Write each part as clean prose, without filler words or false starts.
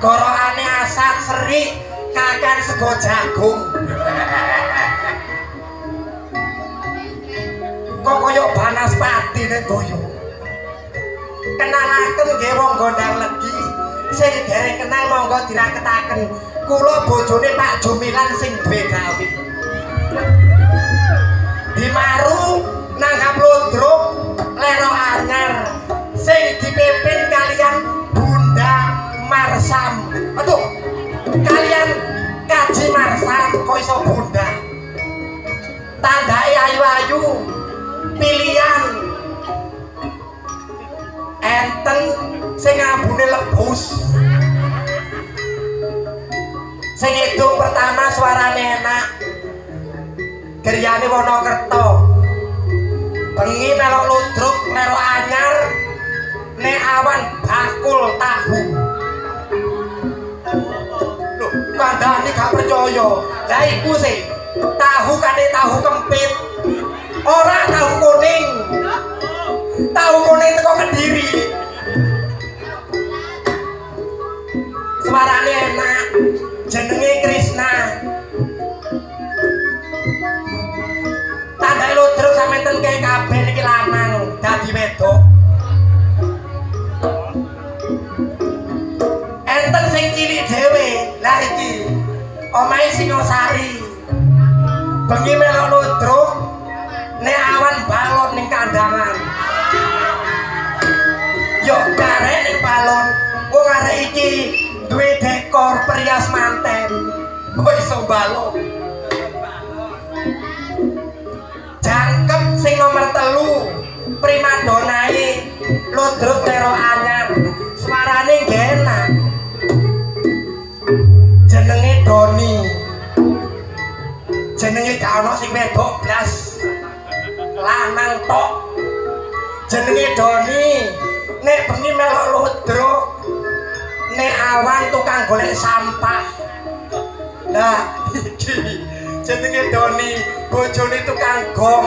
gorokane asam seri kakan sego jagung. Kok koyo banaspati nek goyo. Kenalaken nggih wong Gondang Legi. Sing dereng kenal monggo diraketaken. Kula bojone Pak Jumilan sing duwe gawe. Dimaru nanggap ludruk lero anyar sing dipimpin kalian Bunda Marsam. Aduh, kalian Kaji Marsam kok iso Bunda. Tandai ayu-ayu pilihan enten sing ambune lebus. Sing itu pertama suarane enak. Geryane Wonokerto. Bengi melok ludruk lero anyar nek awan bakul tahu. Lho, kandhane gak percaya. Lah iku sih tahu kate tahu kempit. Ora tahu kuning. Tahu kuning teko Kediri. Suarane enak. Jenenge Krisna. Tandai ludruk sampeyan kaya kabeh niki lanang dadi wedok. Enten sing cilik dhewe. Lah iki omahe Singosari. Bengi melok ludruk nek awan balon ning kandangan. Yo karek ning balon. Wong arek iki duwe dekor perias manten. Kok iso balon? Jangkep sing nomor 3 primadonai ludruk lero anyar. Suarane enak. Jenenge Doni. Jenenge gak ono sing wedok blas. Lanang tok. Jenenge Doni. Nek bengi melok ludruk nek awan tukang golek sampah. Lah iki jenenge Doni, bojone tukang gong.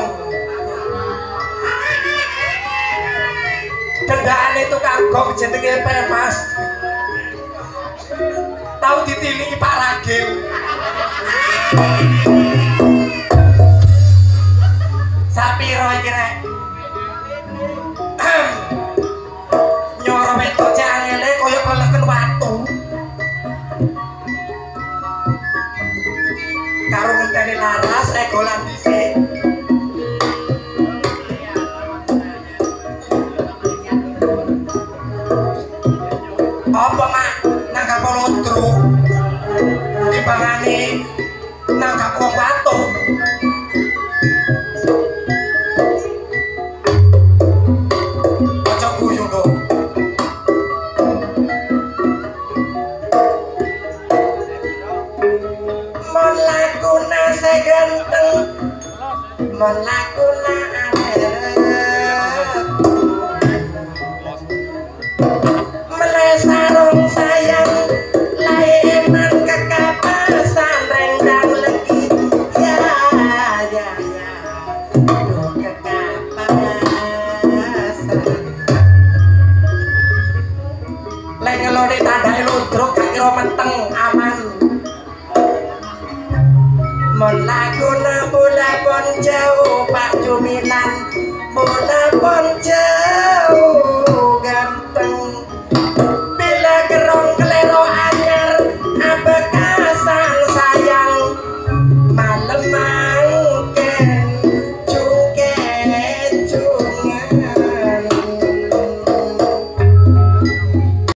Kendakane tukang gong jenenge Pemas. Tahu ditiliki Pak Ragil. Sapiro iki rek? Nyoro wedok cek angele koyo peleken watu. Karo ngenteni laras regolan dhisik. Apa mak nanggap ludruk timbangane nanggap wong watu. Aja guyu kok. Mon lakuna seganteng, mon lakuna sarung sayang laeman kekapasan rendang legi ya aduh kekapasan lek ngelone tandai ludruk gak kira menteng aman. Mon laguna bola bon jauh Pak Jumilan bola